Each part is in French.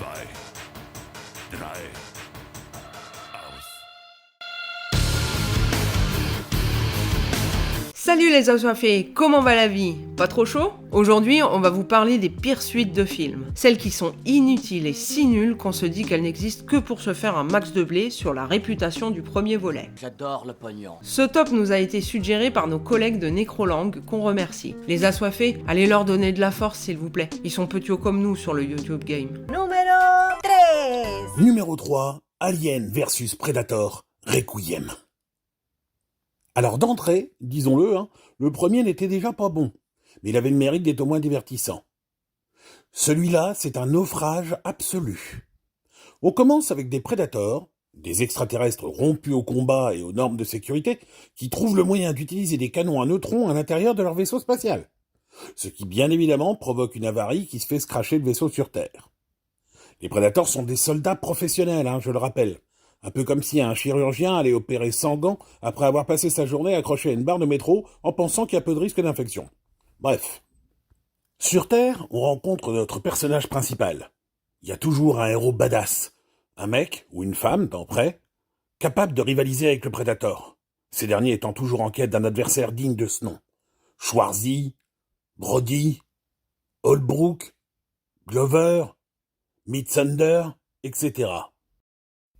zwei, drei, aus. Salut les assoiffés, comment va la vie? Pas trop chaud? Aujourd'hui, on va vous parler des pires suites de films. Celles qui sont inutiles et si nulles qu'on se dit qu'elles n'existent que pour se faire un max de blé sur la réputation du premier volet. J'adore le pognon. Ce top nous a été suggéré par nos collègues de Necrolang qu'on remercie. Les assoiffés, allez leur donner de la force s'il vous plaît. Ils sont petits comme nous sur le YouTube Game. Numéro 13. Numéro 3, Alien vs Predator, Requiem. Alors d'entrée, disons-le, le premier n'était déjà pas bon, mais il avait le mérite d'être au moins divertissant. Celui-là, c'est un naufrage absolu. On commence avec des prédateurs, des extraterrestres rompus au combat et aux normes de sécurité, qui trouvent le moyen d'utiliser des canons à neutrons à l'intérieur de leur vaisseau spatial. Ce qui, bien évidemment, provoque une avarie qui se fait scratcher le vaisseau sur Terre. Les prédateurs sont des soldats professionnels, je le rappelle. Un peu comme si un chirurgien allait opérer sans gants après avoir passé sa journée accroché à une barre de métro en pensant qu'il y a peu de risque d'infection. Bref. Sur Terre, on rencontre notre personnage principal. Il y a toujours un héros badass. Un mec, ou une femme, dans Prey, capable de rivaliser avec le Predator. Ces derniers étant toujours en quête d'un adversaire digne de ce nom. Schwarzy, Brody, Holbrook, Glover, Midthunder, etc.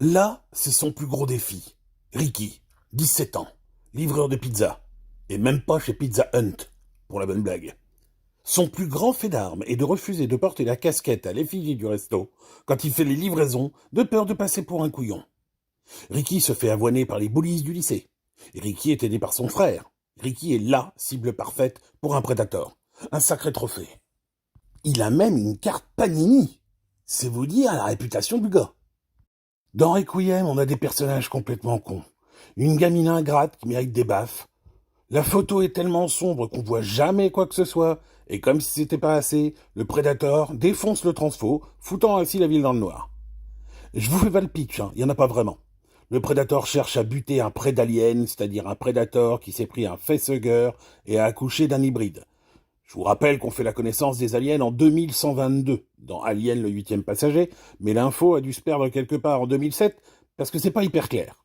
Là, c'est son plus gros défi. Ricky, 17 ans, livreur de pizza, et même pas chez Pizza Hunt, pour la bonne blague. Son plus grand fait d'armes est de refuser de porter la casquette à l'effigie du resto quand il fait les livraisons, de peur de passer pour un couillon. Ricky se fait avoiner par les bullies du lycée. Et Ricky est aidé par son frère. Ricky est la cible parfaite pour un Predator. Un sacré trophée. Il a même une carte Panini. C'est vous dire la réputation du gars. Dans Requiem, on a des personnages complètement cons. Une gamine ingrate qui mérite des baffes. La photo est tellement sombre qu'on voit jamais quoi que ce soit, et comme si c'était pas assez, le Predator défonce le transfo, foutant ainsi la ville dans le noir. Je vous fais pas le pitch, il y en a pas vraiment. Le Predator cherche à buter un prédalien, c'est-à-dire un Predator qui s'est pris un facehugger et a accouché d'un hybride. Je vous rappelle qu'on fait la connaissance des aliens en 2122, dans Alien le 8e passager, mais l'info a dû se perdre quelque part en 2007, parce que c'est pas hyper clair.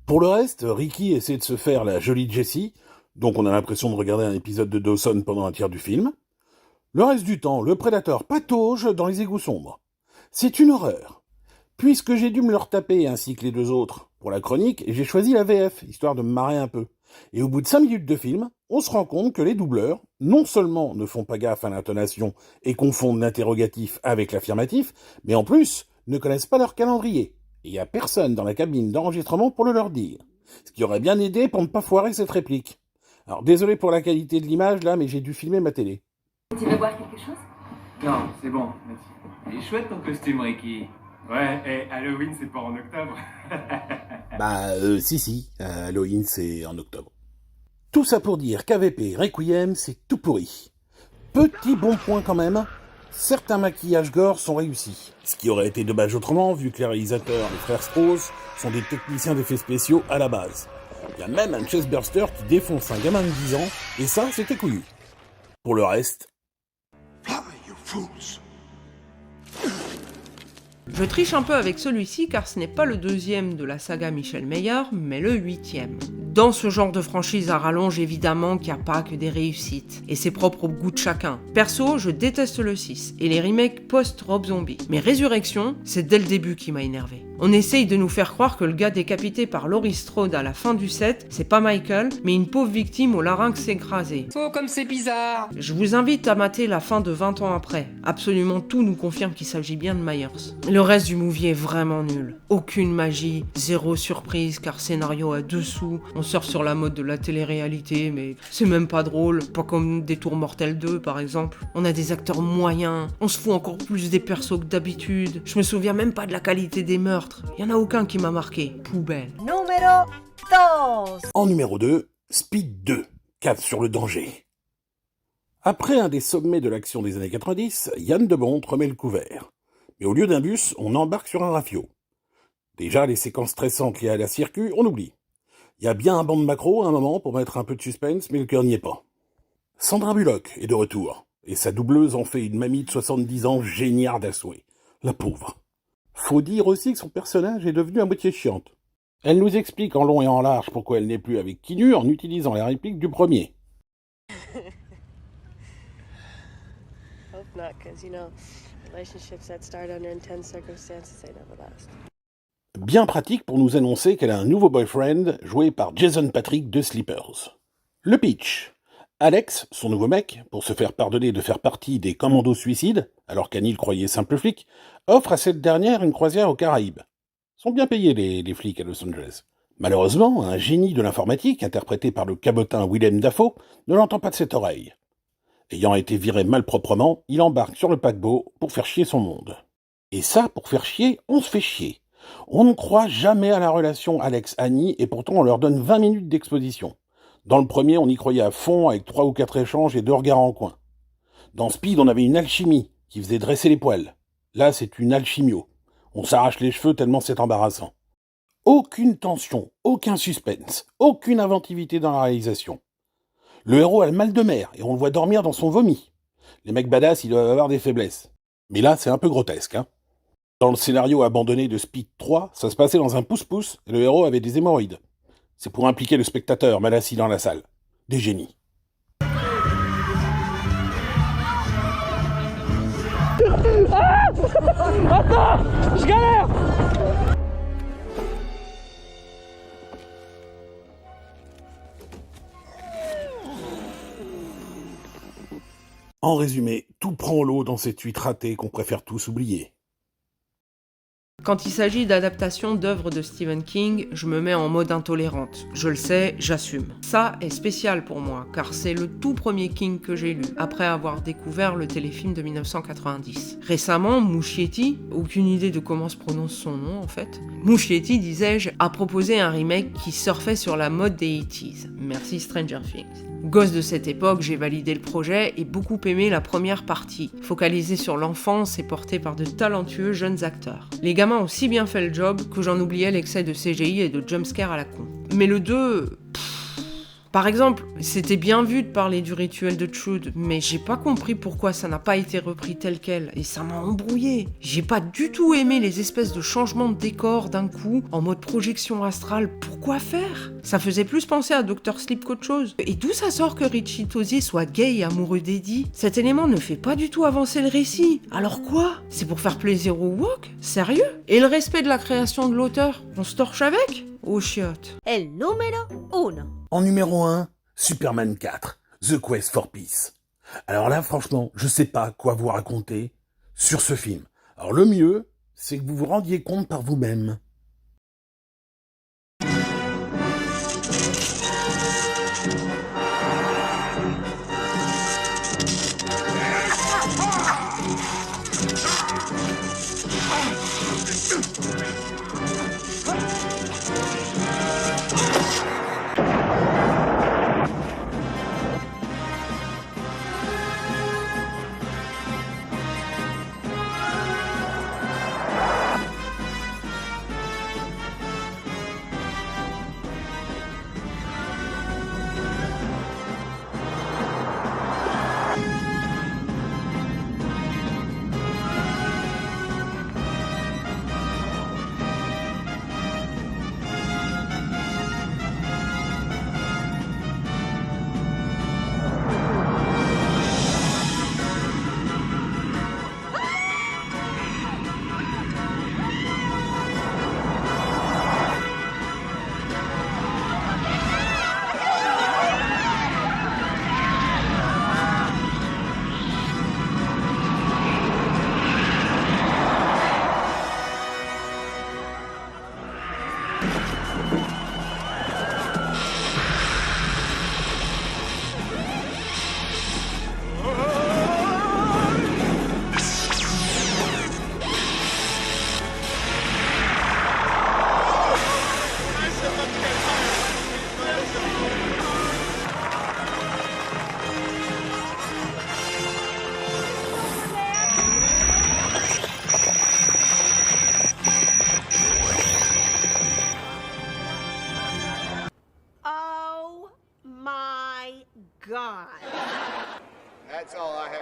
Pour le reste, Ricky essaie de se faire la jolie Jessie, donc on a l'impression de regarder un épisode de Dawson pendant un tiers du film. Le reste du temps, le Predator patauge dans les égouts sombres. C'est une horreur. Puisque j'ai dû me le retaper ainsi que les deux autres pour la chronique, j'ai choisi la VF, histoire de me marrer un peu. Et au bout de 5 minutes de film, on se rend compte que les doubleurs, non seulement ne font pas gaffe à l'intonation et confondent l'interrogatif avec l'affirmatif, mais en plus, ne connaissent pas leur calendrier. Et il n'y a personne dans la cabine d'enregistrement pour le leur dire. Ce qui aurait bien aidé pour ne pas foirer cette réplique. Alors désolé pour la qualité de l'image là, mais j'ai dû filmer ma télé. Tu veux boire quelque chose? Non, c'est bon, merci. Il est chouette ton costume, Ricky. Ouais, et Halloween, c'est pas en octobre. Si, Halloween c'est en octobre. Tout ça pour dire qu'AVP Requiem c'est tout pourri. Petit bon point quand même, certains maquillages gore sont réussis. Ce qui aurait été dommage autrement, vu que les réalisateurs, les frères Strauss, sont des techniciens d'effets spéciaux à la base. Il y a même un chestburster qui défonce un gamin de 10 ans, et ça, c'était couillu. Pour le reste... Je triche un peu avec celui-ci car ce n'est pas le deuxième de la saga Michel Meyer, mais le 8e. Dans ce genre de franchise à rallonge, évidemment qu'il n'y a pas que des réussites, et c'est propre au goût de chacun. Perso, je déteste le 6, et les remakes post-Rob Zombie. Mais Résurrection, c'est dès le début qui m'a énervé. On essaye de nous faire croire que le gars décapité par Laurie Strode à la fin du 7, c'est pas Michael, mais une pauvre victime au larynx écrasé. Oh, comme c'est bizarre. Je vous invite à mater la fin de 20 ans après. Absolument tout nous confirme qu'il s'agit bien de Myers. Le reste du movie est vraiment nul. Aucune magie, zéro surprise car scénario à dessous. On surfe sur la mode de la télé-réalité, mais c'est même pas drôle. Pas comme Détour Mortel 2 par exemple. On a des acteurs moyens. On se fout encore plus des persos que d'habitude. Je me souviens même pas de la qualité des meurtres. Y en a aucun qui m'a marqué. Poubelle. Numéro 12. En numéro 2, Speed 2, cap sur le danger. Après un des sommets de l'action des années 90, Yann de Bont remet le couvert. Mais au lieu d'un bus, on embarque sur un rafio. Déjà, les séquences stressantes liées à la circuit, on oublie. Il y a bien un banc de macro à un moment pour mettre un peu de suspense, mais le cœur n'y est pas. Sandra Bullock est de retour. Et sa doubleuse en fait une mamie de 70 ans géniarde à souhait. La pauvre. Faut dire aussi que son personnage est devenu à moitié chiante. Elle nous explique en long et en large pourquoi elle n'est plus avec Keanu en utilisant la réplique du premier. Hope not, because, relationships that start under intense circumstances, they never last. Bien pratique pour nous annoncer qu'elle a un nouveau boyfriend joué par Jason Patric de Sleepers. Le pitch. Alex, son nouveau mec, pour se faire pardonner de faire partie des commandos suicides, alors qu'Annie le croyait simple flic, offre à cette dernière une croisière aux Caraïbes. Sont bien payés les flics à Los Angeles. Malheureusement, un génie de l'informatique, interprété par le cabotin Willem Dafoe, ne l'entend pas de cette oreille. Ayant été viré malproprement, il embarque sur le paquebot pour faire chier son monde. Et ça, pour faire chier, on se fait chier. On ne croit jamais à la relation Alex-Annie, et pourtant on leur donne 20 minutes d'exposition. Dans le premier, on y croyait à fond, avec 3 ou 4 échanges et 2 regards en coin. Dans Speed, on avait une alchimie, qui faisait dresser les poils. Là, c'est une alchimio. On s'arrache les cheveux tellement c'est embarrassant. Aucune tension, aucun suspense, aucune inventivité dans la réalisation. Le héros a le mal de mer, et on le voit dormir dans son vomi. Les mecs badass, ils doivent avoir des faiblesses. Mais là, c'est un peu grotesque, hein. Dans le scénario abandonné de Speed 3, ça se passait dans un pouce-pouce, et le héros avait des hémorroïdes. C'est pour impliquer le spectateur mal assis dans la salle. Des génies. En résumé, tout prend l'eau dans cette huître ratée qu'on préfère tous oublier. Quand il s'agit d'adaptation d'œuvres de Stephen King, je me mets en mode intolérante. Je le sais, j'assume. Ça est spécial pour moi, car c'est le tout premier King que j'ai lu, après avoir découvert le téléfilm de 1990. Récemment, Muschietti, aucune idée de comment se prononce son nom en fait, Muschietti, disais-je, a proposé un remake qui surfait sur la mode des 80s. Merci Stranger Things. Gosse de cette époque, j'ai validé le projet et beaucoup aimé la première partie, focalisée sur l'enfance et portée par de talentueux jeunes acteurs. Les gamins ont si bien fait le job que j'en oubliais l'excès de CGI et de jumpscare à la con. Mais le 2... Par exemple, c'était bien vu de parler du rituel de Chud, mais j'ai pas compris pourquoi ça n'a pas été repris tel quel, et ça m'a embrouillé. J'ai pas du tout aimé les espèces de changements de décor d'un coup, en mode projection astrale, pourquoi faire? Ça faisait plus penser à Dr. Sleep qu'autre chose. Et d'où ça sort que Richie Tozier soit gay et amoureux d'Eddie? Cet élément ne fait pas du tout avancer le récit. Alors quoi? C'est pour faire plaisir au wok? Sérieux? Et le respect de la création de l'auteur? On se torche avec? Oh chiotte. El número 1. En numéro 1, Superman 4, The Quest for Peace. Alors là, franchement, je sais pas quoi vous raconter sur ce film. Alors le mieux, c'est que vous vous rendiez compte par vous-même.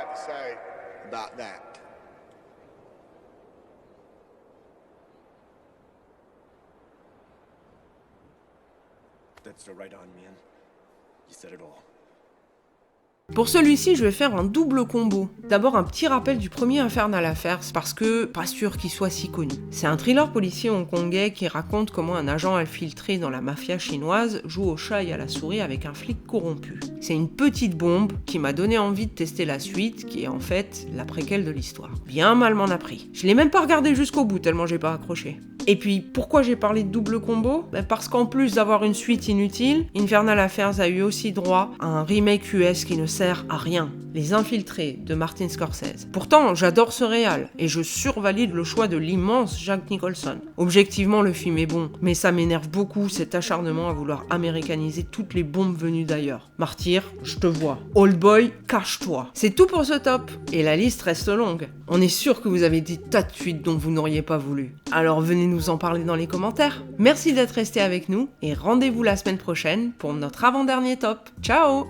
got to say about that? That's the right on, man. You said it all. Pour celui-ci, je vais faire un double combo. D'abord un petit rappel du premier Infernal Affairs, parce que pas sûr qu'il soit si connu. C'est un thriller policier hongkongais qui raconte comment un agent infiltré dans la mafia chinoise joue au chat et à la souris avec un flic corrompu. C'est une petite bombe qui m'a donné envie de tester la suite, qui est en fait la préquelle de l'histoire. Bien mal m'en a pris. Je l'ai même pas regardé jusqu'au bout tellement j'ai pas accroché. Et puis, pourquoi j'ai parlé de double combo ? Parce qu'en plus d'avoir une suite inutile, Infernal Affairs a eu aussi droit à un remake US qui ne sert à rien. Les Infiltrés de Martin Scorsese. Pourtant, j'adore ce réal, et je survalide le choix de l'immense Jack Nicholson. Objectivement, le film est bon, mais ça m'énerve beaucoup cet acharnement à vouloir américaniser toutes les bombes venues d'ailleurs. Martyr, je te vois. Old Boy, cache-toi. C'est tout pour ce top, et la liste reste longue. On est sûr que vous avez des tas de suites dont vous n'auriez pas voulu. Alors venez nous en parler dans les commentaires. Merci d'être resté avec nous, et rendez-vous la semaine prochaine pour notre avant-dernier top. Ciao!